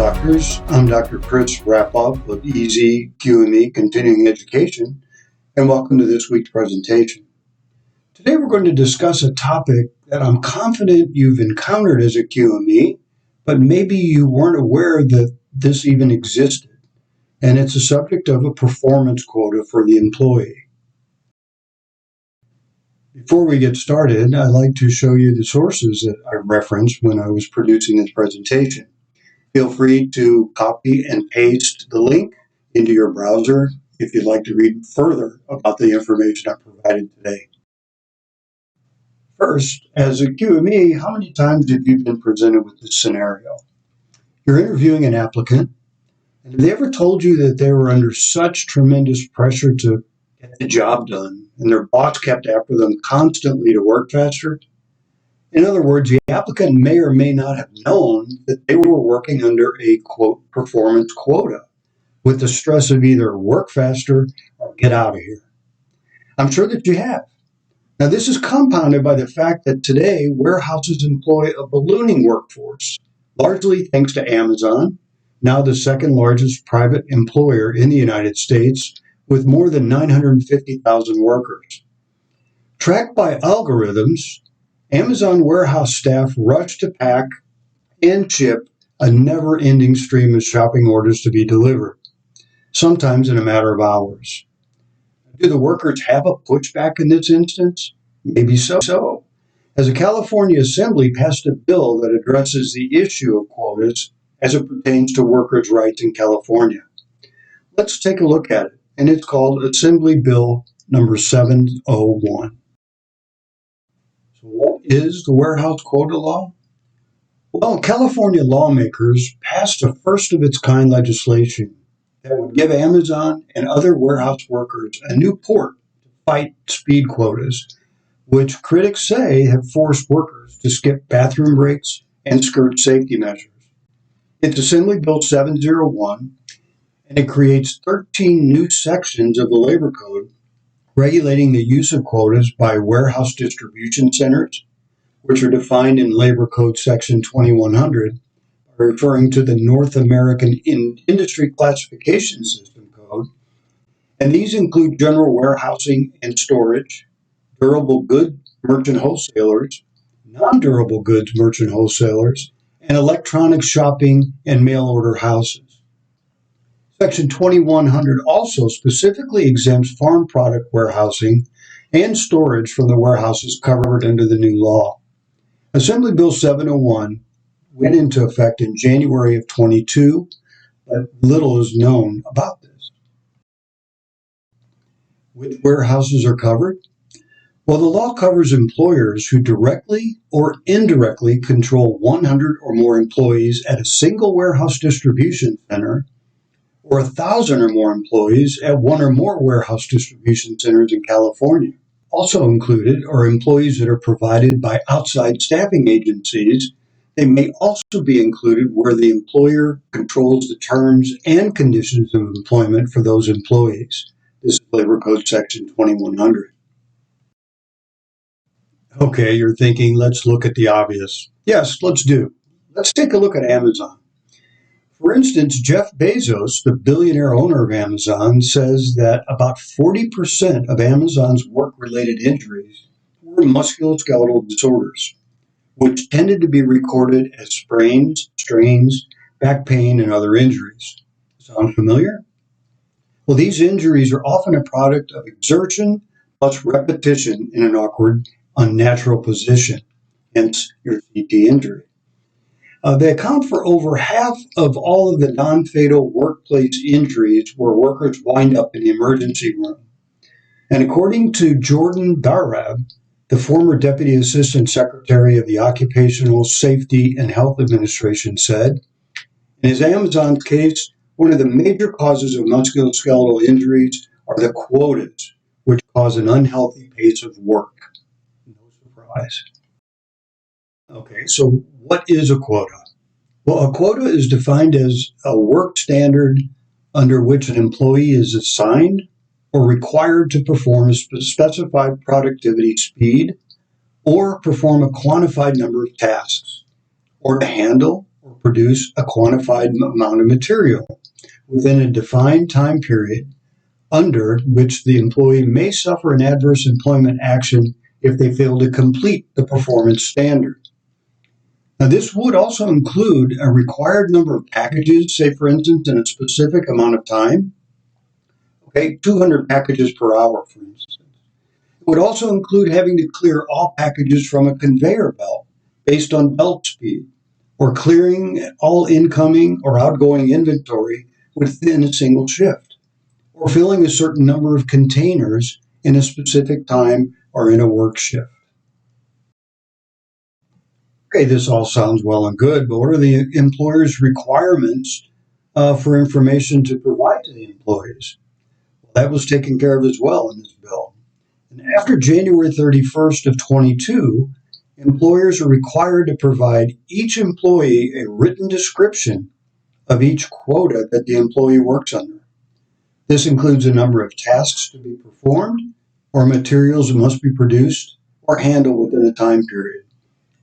doctors. I'm Dr. Chris Rapoff of DC QME Continuing Education, and welcome to this week's presentation. Today we're going to discuss a topic that I'm confident you've encountered as a QME, but maybe you weren't aware that this even existed, and it's a subject of a performance quota for the employee. Before we get started, I'd like to show you the sources that I referenced when I was producing this presentation. Feel free to copy and paste the link into your browser if you'd like to read further about the information I provided today. First, as a QME, how many times have you been presented with this scenario? You're interviewing an applicant, and have they ever told you that they were under such tremendous pressure to get the job done, and their boss kept after them constantly to work faster? In other words, the applicant may or may not have known that they were working under a, quote, performance quota, with the stress of either work faster or get out of here. I'm sure that you have. Now, this is compounded by the fact that today warehouses employ a ballooning workforce, largely thanks to Amazon, now the second largest private employer in the United States, with more than 950,000 workers. Tracked by algorithms, Amazon warehouse staff rush to pack and ship a never-ending stream of shopping orders to be delivered, sometimes in a matter of hours. Do the workers have a pushback in this instance? Maybe so, as a California Assembly passed a bill that addresses the issue of quotas as it pertains to workers' rights in California. Let's take a look at it, and it's called Assembly Bill number 701. So what is the warehouse quota law? Well, California lawmakers passed a first-of-its-kind legislation that would give Amazon and other warehouse workers a new port to fight speed quotas, which critics say have forced workers to skip bathroom breaks and skirt safety measures. It's Assembly Bill 701, and it creates 13 new sections of the Labor Code regulating the use of quotas by warehouse distribution centers, which are defined in Labor Code Section 2100, referring to the North American Industry Classification System Code. And these include general warehousing and storage, durable goods merchant wholesalers, non-durable goods merchant wholesalers, and electronic shopping and mail order houses. Section 2100 also specifically exempts farm product warehousing and storage from the warehouses covered under the new law. Assembly Bill 701 went into effect in January of 22, but little is known about this. Which warehouses are covered? Well, the law covers employers who directly or indirectly control 100 or more employees at a single warehouse distribution center, or 1,000 or more employees at one or more warehouse distribution centers in California. Also included are employees that are provided by outside staffing agencies. They may also be included where the employer controls the terms and conditions of employment for those employees. This is Labor Code Section 2100. Okay, you're thinking, let's look at the obvious. Yes, let's do. Let's take a look at Amazon. For instance, Jeff Bezos, the billionaire owner of Amazon, says that about 40% of Amazon's work-related injuries were musculoskeletal disorders, which tended to be recorded as sprains, strains, back pain, and other injuries. Sound familiar? Well, these injuries are often a product of exertion plus repetition in an awkward, unnatural position, hence your CT injury. They account for over half of all of the non-fatal workplace injuries where workers wind up in the emergency room. And according to Jordan Darab, the former Deputy Assistant Secretary of the Occupational Safety and Health Administration, said, in his Amazon case, one of the major causes of musculoskeletal injuries are the quotas, which cause an unhealthy pace of work. No surprise. Okay, so what is a quota? Well, a quota is defined as a work standard under which an employee is assigned or required to perform a specified productivity speed or perform a quantified number of tasks, or to handle or produce a quantified amount of material within a defined time period under which the employee may suffer an adverse employment action if they fail to complete the performance standard. Now, this would also include a required number of packages, say, for instance, in a specific amount of time. Okay, 200 packages per hour, for instance. It would also include having to clear all packages from a conveyor belt based on belt speed, or clearing all incoming or outgoing inventory within a single shift, or filling a certain number of containers in a specific time or in a work shift. Okay, this all sounds well and good, but what are the employer's requirements for information to provide to the employees? Well, that was taken care of as well in this bill. And after January 31st of 22, employers are required to provide each employee a written description of each quota that the employee works under. This includes a number of tasks to be performed, or materials that must be produced or handled within a time period,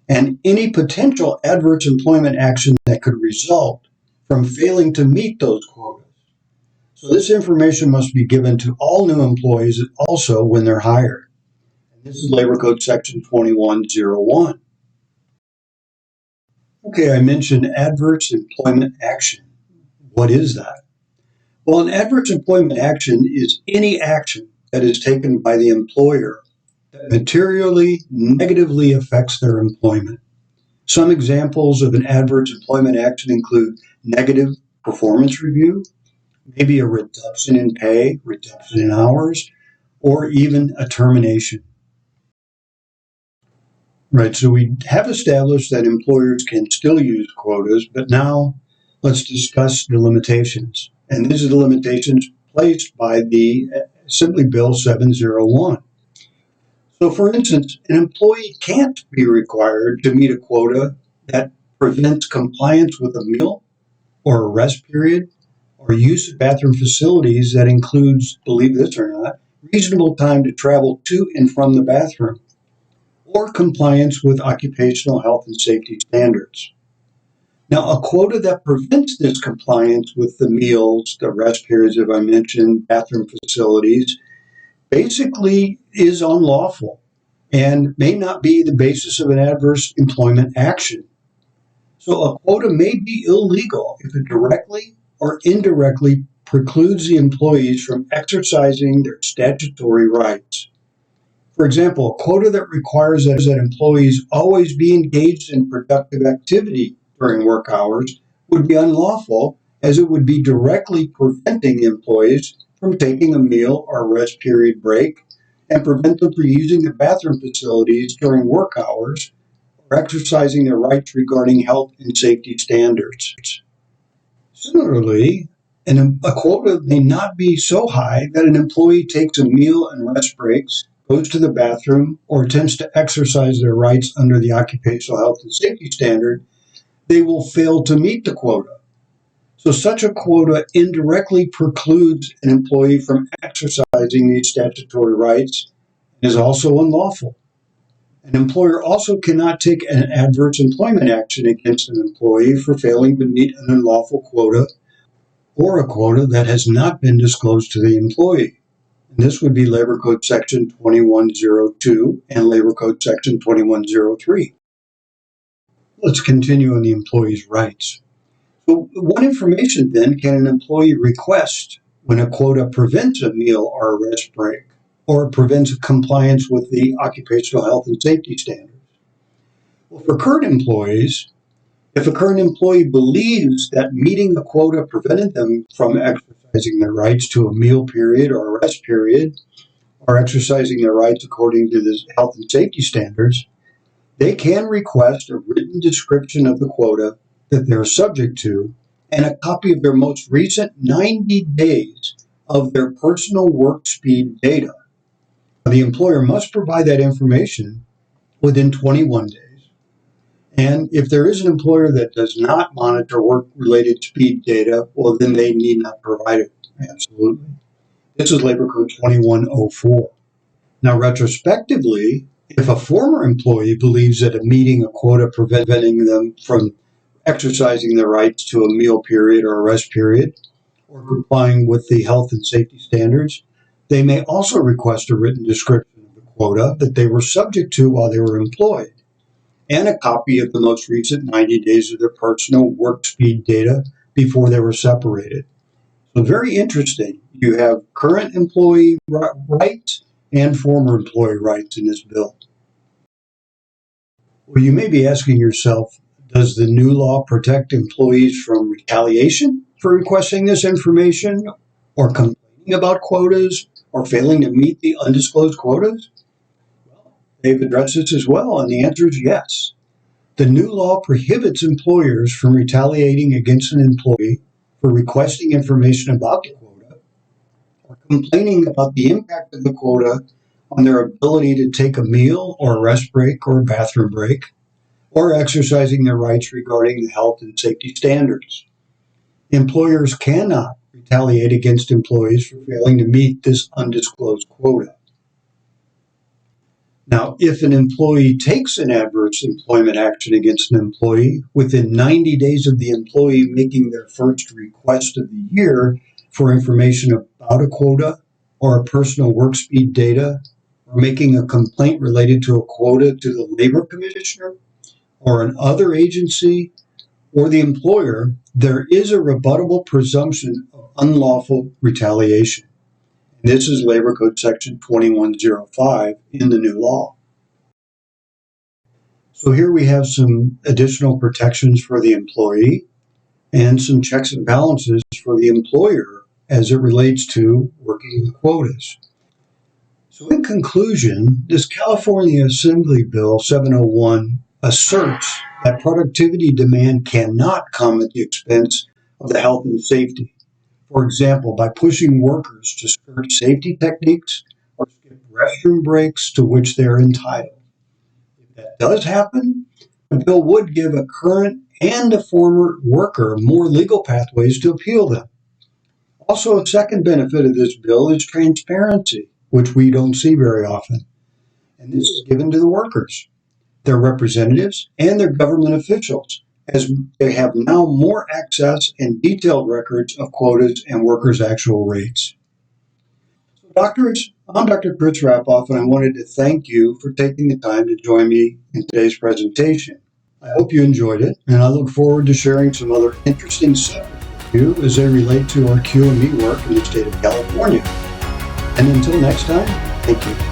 and any potential adverse employment action that could result from failing to meet those quotas. So this information must be given to all new employees also when they're hired. And this is Labor Code Section 2101. Okay, I mentioned adverse employment action. What is that? Well, an adverse employment action is any action that is taken by the employer that materially negatively affects their employment. Some examples of an adverse employment action include negative performance review, maybe a reduction in pay, reduction in hours, or even a termination. Right, so we have established that employers can still use quotas, but now let's discuss the limitations. And these are the limitations placed by the Assembly Bill 701. So, for instance, an employee can't be required to meet a quota that prevents compliance with a meal or a rest period or use of bathroom facilities that includes, believe this or not, reasonable time to travel to and from the bathroom, or compliance with occupational health and safety standards. Now, a quota that prevents this compliance with the meals, the rest periods, as I mentioned, bathroom facilities, basically is unlawful and may not be the basis of an adverse employment action. So a quota may be illegal if it directly or indirectly precludes the employees from exercising their statutory rights. For example, a quota that requires that employees always be engaged in productive activity during work hours would be unlawful, as it would be directly preventing employees from taking a meal or rest period break and prevent them from using the bathroom facilities during work hours or exercising their rights regarding health and safety standards. Similarly, a quota may not be so high that an employee takes a meal and rest breaks, goes to the bathroom, or attempts to exercise their rights under the occupational health and safety standard, they will fail to meet the quota. So such a quota indirectly precludes an employee from exercising these statutory rights and is also unlawful. An employer also cannot take an adverse employment action against an employee for failing to meet an unlawful quota or a quota that has not been disclosed to the employee. And this would be Labor Code Section 2102 and Labor Code Section 2103. Let's continue on the employee's rights. So what information then can an employee request when a quota prevents a meal or a rest break, or prevents compliance with the occupational health and safety standards? Well, for current employees, if a current employee believes that meeting the quota prevented them from exercising their rights to a meal period or a rest period, or exercising their rights according to the health and safety standards, they can request a written description of the quota that they're subject to and a copy of their most recent 90 days of their personal work speed data. The employer must provide that information within 21 days. And if there is an employer that does not monitor work-related speed data, well, then they need not provide it. Absolutely. This is Labor Code 2104. Now, retrospectively, if a former employee believes that meeting a quota preventing them from exercising their rights to a meal period or a rest period, or complying with the health and safety standards. They may also request a written description of the quota that they were subject to while they were employed, and a copy of the most recent 90 days of their personal work speed data before they were separated. So very interesting. You have current employee rights and former employee rights in this bill. Well, you may be asking yourself, does the new law protect employees from retaliation for requesting this information, or complaining about quotas, or failing to meet the undisclosed quotas? Well, they've addressed this as well, and the answer is yes. The new law prohibits employers from retaliating against an employee for requesting information about the quota, or complaining about the impact of the quota on their ability to take a meal or a rest break or a bathroom break, or exercising their rights regarding the health and safety standards. Employers cannot retaliate against employees for failing to meet this undisclosed quota. Now, if an employee takes an adverse employment action against an employee within 90 days of the employee making their first request of the year for information about a quota or a personal work speed data, or making a complaint related to a quota to the labor commissioner or an other agency or the employer, there is a rebuttable presumption of unlawful retaliation. This is Labor Code Section 2105 in the new law. So here we have some additional protections for the employee and some checks and balances for the employer as it relates to working with quotas. So in conclusion, this California Assembly Bill 701 asserts that productivity demand cannot come at the expense of the health and safety. For example, by pushing workers to skirt safety techniques or skip restroom breaks to which they're entitled. If that does happen, the bill would give a current and a former worker more legal pathways to appeal them. Also, a second benefit of this bill is transparency, which we don't see very often. And this is given to the workers, their representatives, and their government officials, as they have now more access and detailed records of quotas and workers' actual rates. So, doctors, I'm Dr. Chris Rapoff, and I wanted to thank you for taking the time to join me in today's presentation. I hope you enjoyed it, and I look forward to sharing some other interesting subjects with you as they relate to our QME work in the state of California. And until next time, thank you.